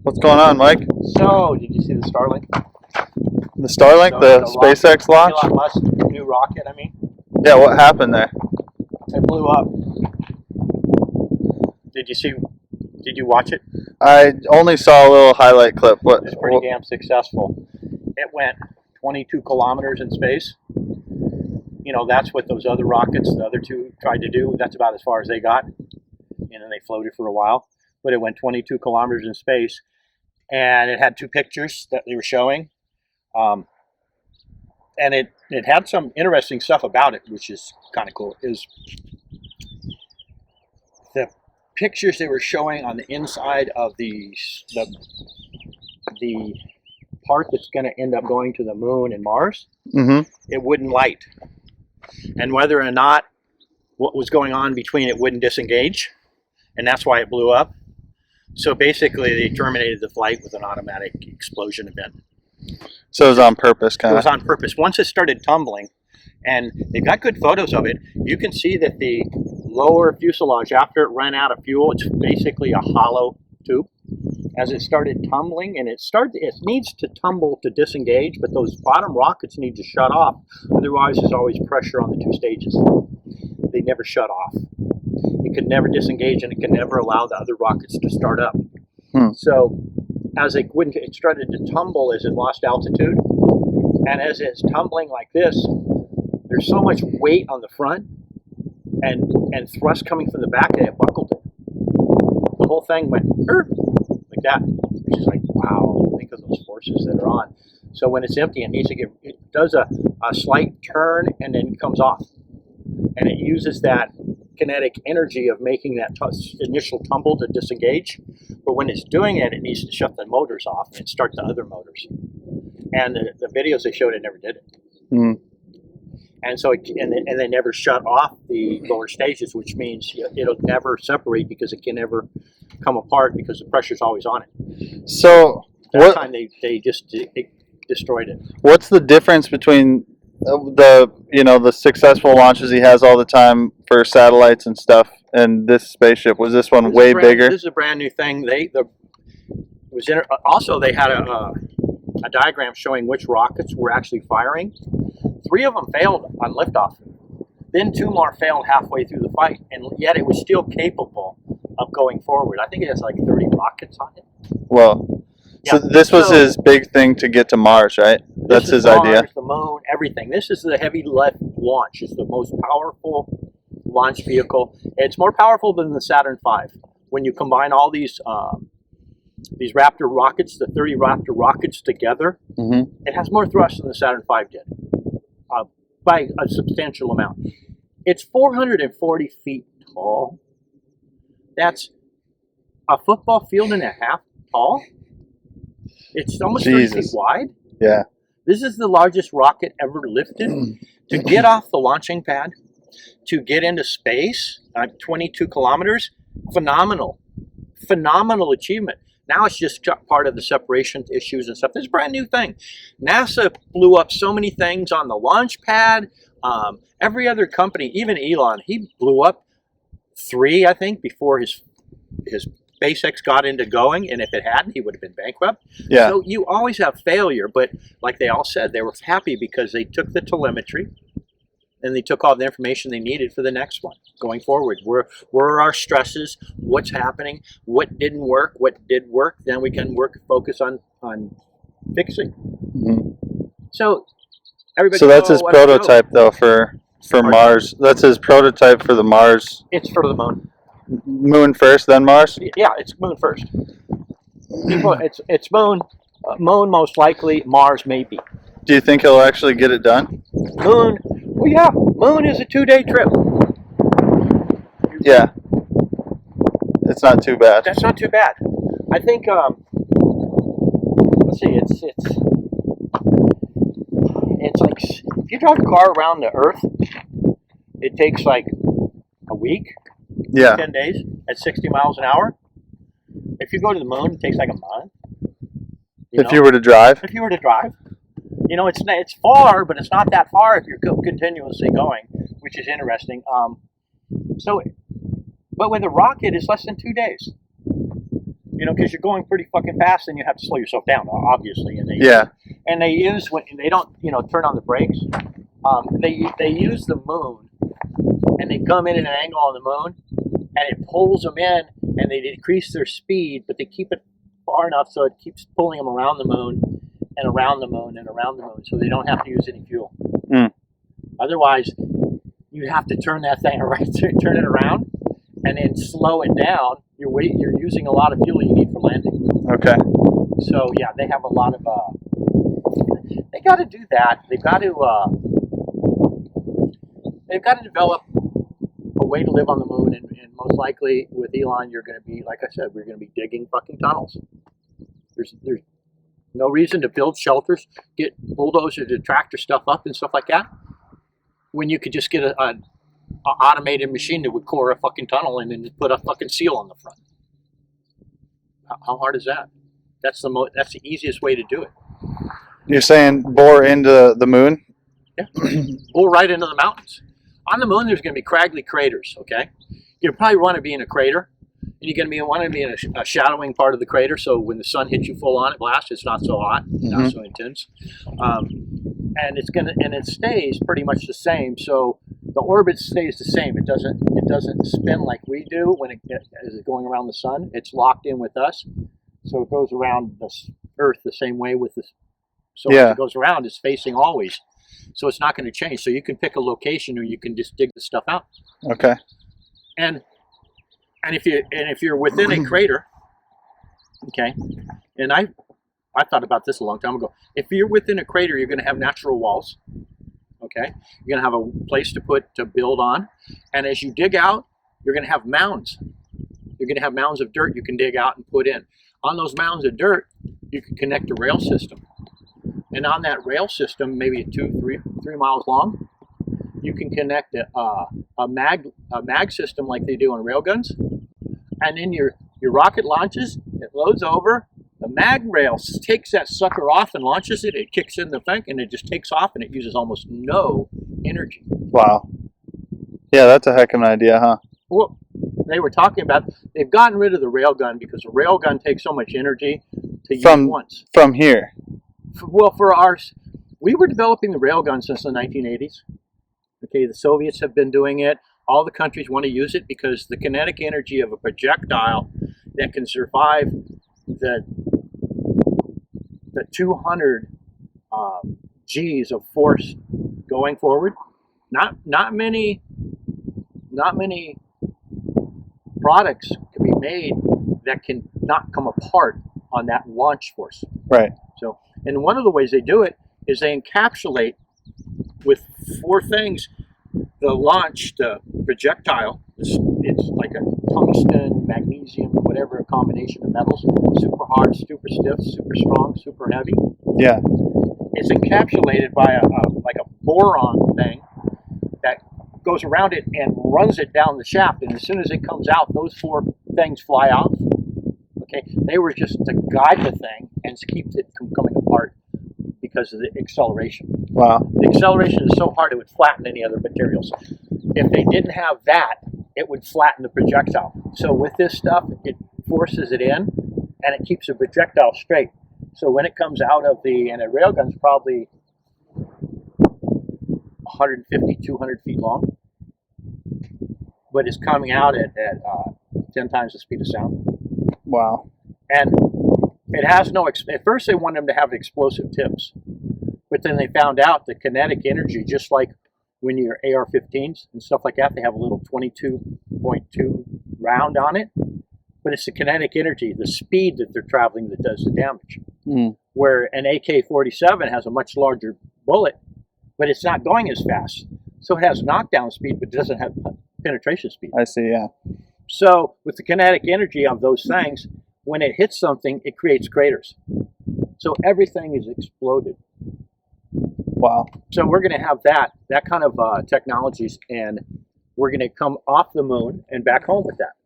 What's going on, Mike? So, did you see the Starlink? The Starlink, the SpaceX launch? Elon Musk's new rocket, I mean. Yeah, what happened there? It blew up. Did you watch it? I only saw a little highlight clip. What? It's pretty damn successful. It went 22 kilometers in space. You know, that's what those other rockets, the other two, tried to do. That's about as far as they got. And then they floated for a while. But it went 22 kilometers in space. And it had two pictures that they were showing. And it had some interesting stuff about it, which is kind of cool. Is the pictures they were showing on the inside of the part that's going to end up going to the moon and Mars, it wouldn't light. And whether or not what was going on between it wouldn't disengage, and that's why it blew up. So basically, they terminated the flight with an automatic explosion event. So it was on purpose, kind of? It was on purpose. Once it started tumbling, and they've got good photos of it, you can see that the lower fuselage, after it ran out of fuel, it's basically a hollow tube. As it started tumbling, and it needs to tumble to disengage, but those bottom rockets need to shut off. Otherwise, there's always pressure on the two stages. They never shut off. It could never disengage, and it could never allow the other rockets to start up. So as it started to tumble as it lost altitude, and as it's tumbling like this, there's so much weight on the front and thrust coming from the back that it buckled it. The whole thing went like that, which is like, wow, think of those forces that are on. So when it's empty, it does a slight turn and then comes off, and it uses that kinetic energy of making that initial tumble to disengage. But when it's doing it, it needs to shut the motors off and start the other motors. And the videos they showed, it never did it. And so and they never shut off the lower stages, which means it'll never separate because it can never come apart because the pressure's always on it. So that time they just destroyed it. What's the difference between the successful launches he has all the time for satellites and stuff and this spaceship? Was this one way bigger? This is a brand new thing. Also they had a diagram showing which rockets were actually firing. 3 of them failed on liftoff. Then 2 more failed halfway through the flight, and yet it was still capable of going forward. I think it has like 30 rockets on it. Well, yeah. So this was his big thing to get to Mars, right? That's his idea. The moon, everything. This is the heavy lift launch. It's the most powerful launch vehicle. It's more powerful than the Saturn V. When you combine all these Raptor rockets, the 30 Raptor rockets together, it has more thrust than the Saturn V did, by a substantial amount. It's 440 feet tall. That's a football field and a half tall. It's almost 30 feet wide. Yeah. This is the largest rocket ever lifted. To get off the launching pad, to get into space, 22 kilometers, phenomenal achievement. Now it's just part of the separation issues and stuff. This is a brand new thing. NASA blew up so many things on the launch pad. Every other company, even Elon, he blew up 3, I think, before his SpaceX got into going, and if it hadn't, he would have been bankrupt. Yeah. So you always have failure, but like they all said, they were happy because they took the telemetry and they took all the information they needed for the next one going forward. Where are our stresses? What's happening? What didn't work? What did work? Then we can focus on fixing. So everybody. So that's his prototype, though, for Mars. That's his prototype for the Mars. It's for the moon. Moon first, then Mars? Yeah, it's moon first. It's moon. Moon most likely, Mars maybe. Do you think he'll actually get it done? Moon, well yeah, moon is a 2-day trip. Yeah. It's not too bad. That's not too bad. I think, let's see, it's like, if you drive a car around the Earth, it takes like a week. Yeah. 10 days at 60 miles an hour. If you go to the moon, it takes like a month. If you were to drive? If you were to drive. It's far, but it's not that far if you're continuously going, which is interesting. But with a rocket, it's less than 2 days. You know, because you're going pretty fucking fast, and you have to slow yourself down, obviously. And they use when they don't, you know, turn on the brakes. They use the moon, and they come in at an angle on the moon, and it pulls them in, and they decrease their speed, but they keep it far enough so it keeps pulling them around the moon and around the moon and around the moon, so they don't have to use any fuel. Otherwise, you have to turn that thing around, turn it around, and then slow it down. You're using a lot of fuel you need for landing. Okay. So yeah, they have a lot of. They got to do that. They've got to develop a way to live on the moon, and most likely with Elon, you're going to be, like I said, we're going to be digging fucking tunnels. There's no reason to build shelters, get bulldozers to tractor stuff up and stuff like that, when you could just get an automated machine that would core a fucking tunnel and then just put a fucking seal on the front. How hard is that? That's the easiest way to do it. You're saying bore into the moon? Yeah, bore right into the mountains. On the moon, there's going to be craggy craters. Okay, you probably want to be in a crater, and you're going to want to be in a shadowing part of the crater, so when the sun hits you full on at blast, it's not so hot, not so intense, and it stays pretty much the same. So the orbit stays the same. It doesn't spin like we do when it is going around the sun. It's locked in with us, so it goes around the Earth the same way with this. So as it goes around, it's facing always. So it's not going to change. So you can pick a location, or you can just dig the stuff out. Okay. And if you're within a crater, okay, and I thought about this a long time ago. If you're within a crater, you're going to have natural walls. Okay, you're going to have a place to build on, and as you dig out, you're going to have mounds. You're going to have mounds of dirt you can dig out and put in. On those mounds of dirt, you can connect a rail system. And on that rail system, maybe 3 miles long, you can connect a mag system like they do on railguns. And then your rocket launches, it loads over, the mag rail takes that sucker off and launches it, it kicks in the thing, and it just takes off, and it uses almost no energy. Wow. Yeah, that's a heck of an idea, huh? Well, they were talking about, they've gotten rid of the railgun because the railgun takes so much energy to use once. From here? Well, for ours, we were developing the railgun since the 1980s. Okay, the Soviets have been doing it. All the countries want to use it because the kinetic energy of a projectile that can survive the 200 G's of force going forward. Not many products can be made that can not come apart on that launch force. Right. So, and one of the ways they do it is they encapsulate with 4 things the launch, the projectile. It's like a tungsten, magnesium, whatever, a combination of metals. Super hard, super stiff, super strong, super heavy. Yeah. It's encapsulated by a boron thing that goes around it and runs it down the shaft. And as soon as it comes out, those 4 things fly off. Okay, they were just to guide the thing and to keep it from coming apart because of the acceleration. Wow. The acceleration is so hard it would flatten any other materials. If they didn't have that, it would flatten the projectile. So with this stuff, it forces it in and it keeps the projectile straight. So when it comes out of and a railgun's probably 150, 200 feet long, but it's coming out at 10 times the speed of sound. Wow. And it has no, at first they wanted them to have explosive tips, but then they found out the kinetic energy, just like when your AR-15s and stuff like that, they have a little 22.2 round on it, but it's the kinetic energy, the speed that they're traveling that does the damage. Where an AK-47 has a much larger bullet, but it's not going as fast. So it has knockdown speed, but it doesn't have penetration speed. I see, yeah. So with the kinetic energy of those things, when it hits something, it creates craters. So everything is exploded. Wow. So we're going to have that kind of technologies, and we're going to come off the moon and back home with that.